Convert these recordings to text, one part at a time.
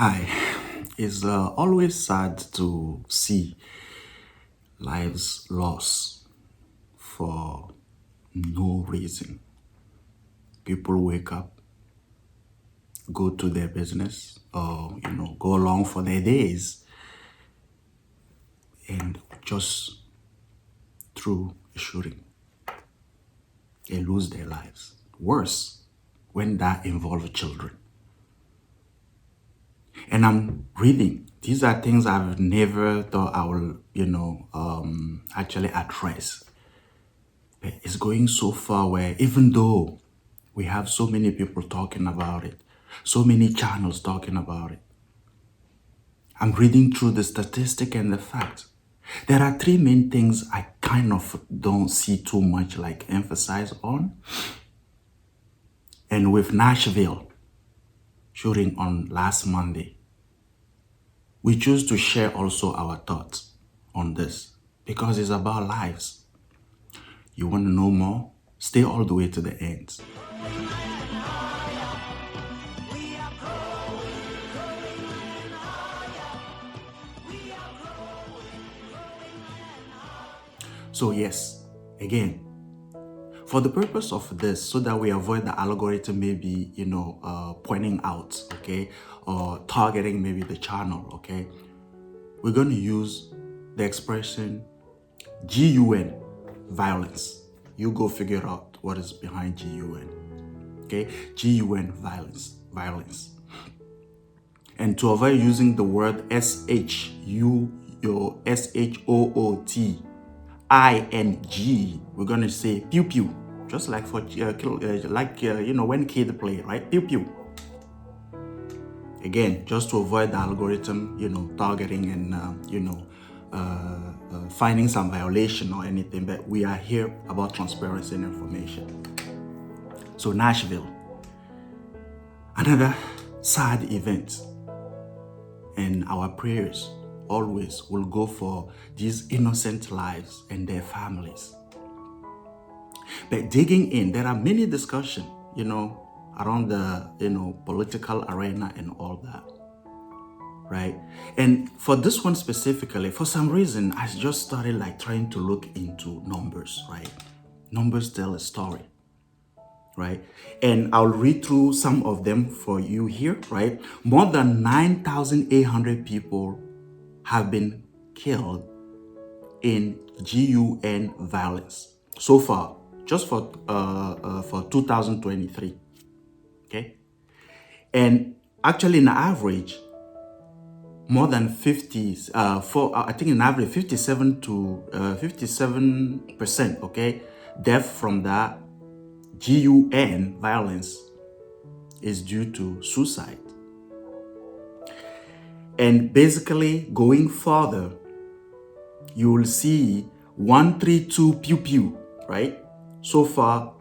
Hi, it's always sad to see lives lost for no reason. People wake up, go to their business, or go along for their days, and just through a shooting, they lose their lives. Worse, when that involves children. And I'm reading. These are things I've never thought I will, actually address. But it's going so far where even though we have so many people talking about it, so many channels talking about it, I'm reading through the statistic and the facts. There are three main things I kind of don't see too much like emphasize on. And with Nashville shooting on last Monday, we choose to share also our thoughts on this because it's about lives. You want to know more? Stay all the way to the end. So yes, again, for the purpose of this, so that we avoid the algorithm maybe, pointing out, okay, or targeting maybe the channel, okay, we're going to use the expression GUN, violence. You go figure out what is behind GUN, okay? GUN, violence. And to avoid using the word SHOOTING, we're going to say pew pew, just like for when kids play, right? Pew pew. Again, just to avoid the algorithm, targeting and finding some violation or anything. But we are here about transparency and information. So Nashville, another sad event, and our prayers always will go for these innocent lives and their families. But digging in, there are many discussions, around the, political arena and all that, right? And for this one specifically, for some reason, I just started like trying to look into numbers, right? Numbers tell a story, right? And I'll read through some of them for you here, right? More than 9,800 people have been killed in GUN violence so far, just for 2023, okay? And actually, in average, more than 50, I think in average 57%, okay, death from that GUN violence is due to suicide. And basically, going further, you will see 132 pew pew, right? So far,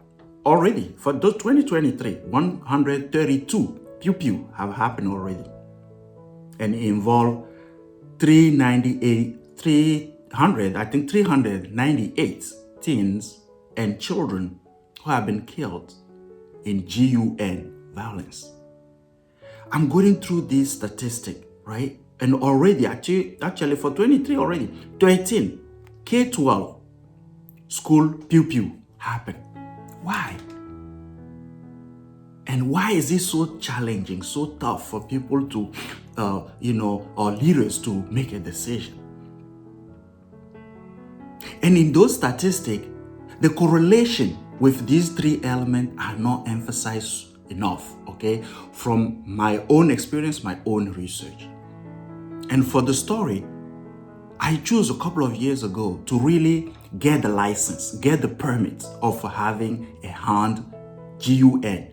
already for 2023, 132 pew pew have happened already, and involve 398 teens and children who have been killed in GUN violence. I'm going through this statistic, right? And already, actually for 23 already, 13 K-12 school pew pew happened. Why? And why is it so challenging, so tough for people to, or leaders to make a decision? And in those statistics, the correlation with these three elements are not emphasized enough, okay? From my own experience, my own research. And for the story, I chose a couple of years ago to really get the license, get the permit of having a hand GUN.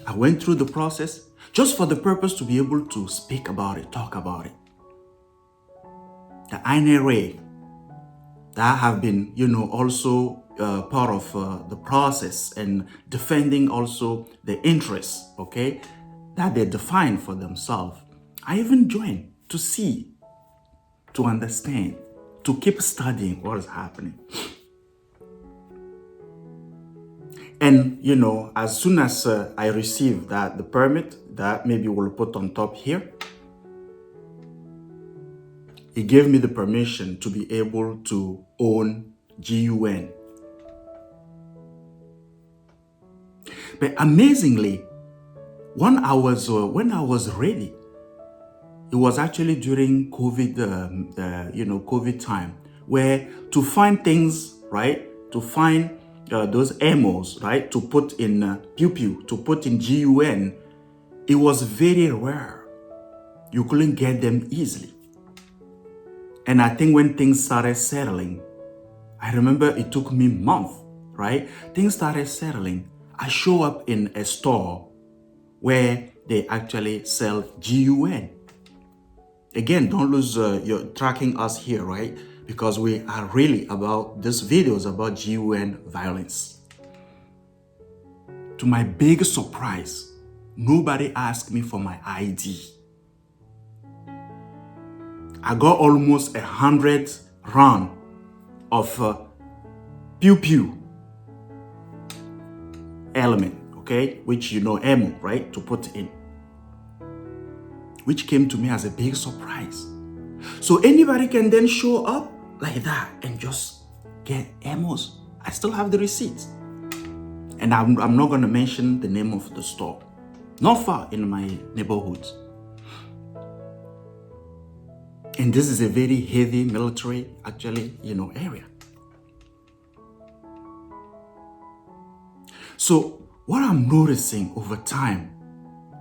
I went through the process just for the purpose to be able to speak about it, talk about it. The INRA that have been, also part of the process and defending also the interests, okay, that they define for themselves. I even joined to see, to understand, to keep studying what is happening. And, as soon as I received the permit that maybe we'll put on top here, it gave me the permission to be able to own GUN. But amazingly, when I was ready, it was actually during COVID, COVID time, where to find things, right, to find those ammos, right, to put in wEquipu, to put in GUN, it was very rare. You couldn't get them easily. And I think when things started settling, I remember it took me months, right? Things started settling. I show up in a store where they actually sell GUN. Again, don't lose your tracking us here, right? Because we are really about, this video is about GUN violence. To my big surprise, nobody asked me for my ID. I got almost 100 rounds of wEquipu element, okay, which ammo, right, to put in, which came to me as a big surprise. So anybody can then show up like that and just get ammos. I still have the receipts, and I'm not going to mention the name of the store, not far in my neighborhood. And this is a very heavy military, actually, area. So what I'm noticing over time,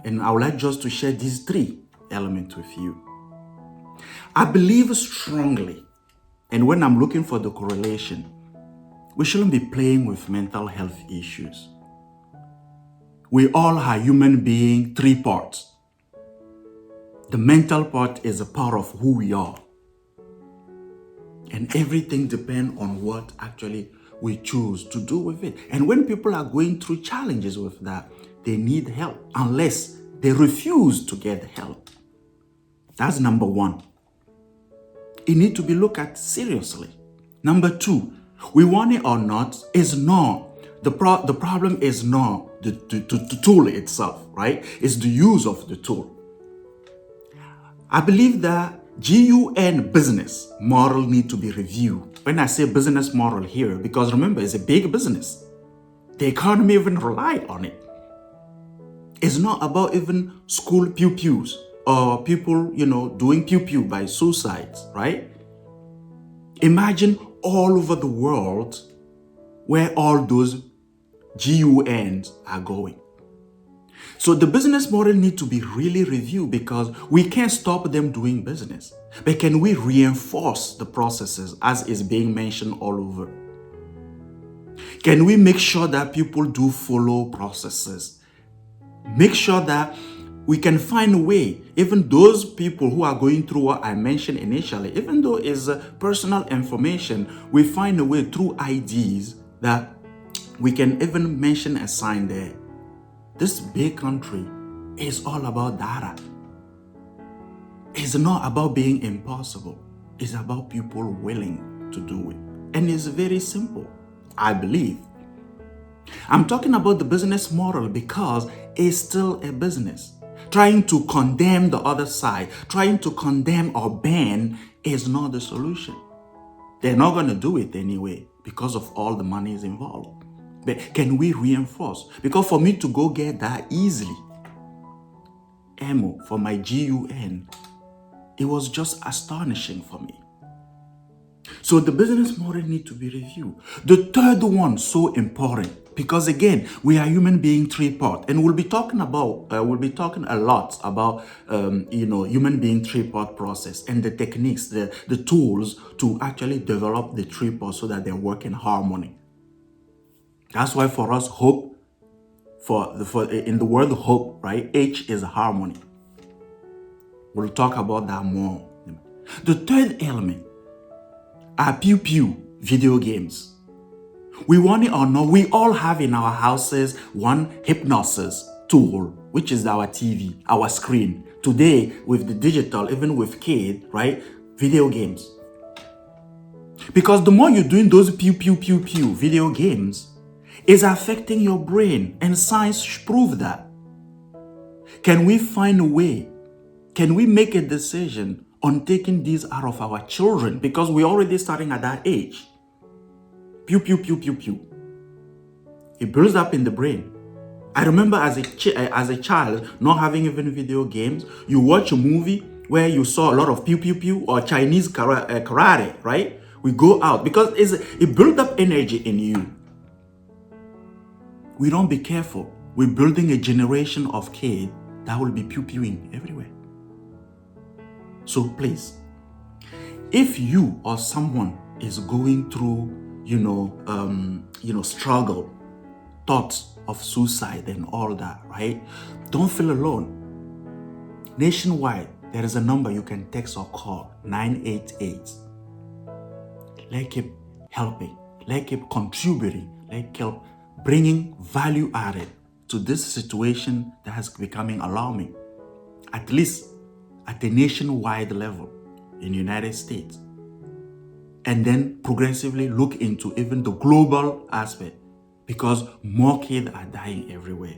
and I would like just to share these three elements with you. I believe strongly, and when I'm looking for the correlation, we shouldn't be playing with mental health issues. We all are human beings, three parts. The mental part is a part of who we are. And everything depends on what actually we choose to do with it. And when people are going through challenges with that, they need help unless they refuse to get help. That's number one. It needs to be looked at seriously. Number two, we want it or not, is not. The problem is not the tool itself, right? It's the use of the tool. I believe that GUN business model need to be reviewed. When I say business model here, because remember, it's a big business. The economy even relied on it. It's not about even school wEquipus or people, doing wEquipu by suicides, right? Imagine all over the world where all those GUNs are going. So the business model needs to be really reviewed, because we can't stop them doing business. But can we reinforce the processes as is being mentioned all over? Can we make sure that people do follow processes? Make sure that we can find a way, even those people who are going through what I mentioned initially, even though it's personal information, we find a way through IDs that we can even mention a sign there. This big country is all about data. It's not about being impossible. It's about people willing to do it. And it's very simple, I believe. I'm talking about the business model because it's still a business. Trying to condemn the other side, trying to condemn or ban is not the solution. They're not going to do it anyway because of all the money is involved. But can we reinforce? Because for me to go get that easily, ammo for my GUN, it was just astonishing for me. So the business model needs to be reviewed. The third one, so important, because again, we are human being three-part, and we'll be talking a lot about human being three-part process and the techniques, the tools to actually develop the three-part so that they work in harmony. That's why for us, hope, in the word hope, right? H is harmony. We'll talk about that more. The third element are wEquipu video games. We want it or not, we all have in our houses one hypnosis tool, which is our TV, our screen. Today, with the digital, even with kids, right? Video games. Because the more you're doing those wEquipu video games, is affecting your brain, and science proves that. Can we find a way? Can we make a decision on taking these out of our children? Because we're already starting at that age. Pew, pew, pew, pew, pew. It builds up in the brain. I remember as a child, not having even video games, you watch a movie where you saw a lot of pew, pew, pew, or Chinese karate, right? We go out because it builds up energy in you. We don't be careful. We're building a generation of kids that will be pew-pewing everywhere. So please, if you or someone is going through, struggle, thoughts of suicide and all that, right? Don't feel alone. Nationwide, there is a number you can text or call, 988. Let's keep helping. Let's keep contributing. Let's keep bringing value added to this situation that is becoming alarming, at least at a nationwide level in the United States. And then progressively look into even the global aspect, because more kids are dying everywhere.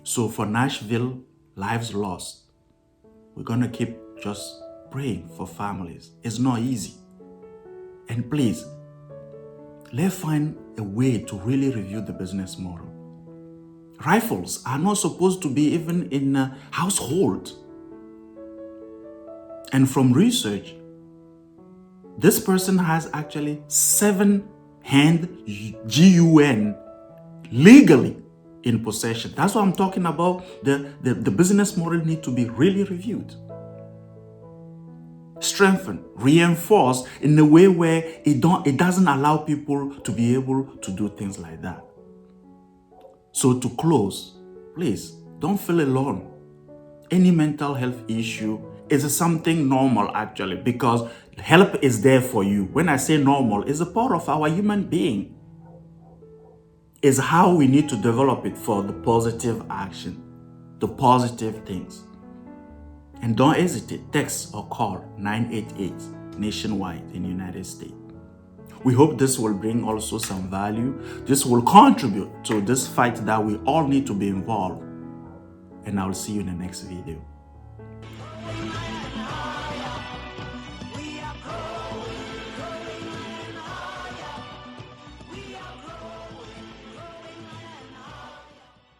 So for Nashville, lives lost, we're going to keep just praying for families. It's not easy. And please, let's find a way to really review the business model. Rifles are not supposed to be even in a household. And from research, this person has actually 7 hand gun legally in possession. That's what I'm talking about. The business model need to be really reviewed, strengthened, reinforced in a way where it doesn't allow people to be able to do things like that. So to close, please don't feel alone. Any mental health issue is something normal actually, because help is there for you. When I say normal, it's a part of our human being. It's how we need to develop it for the positive action, the positive things. And don't hesitate, text or call 988 nationwide in the United States. We hope this will bring also some value. This will contribute to this fight that we all need to be involved. And I'll see you in the next video.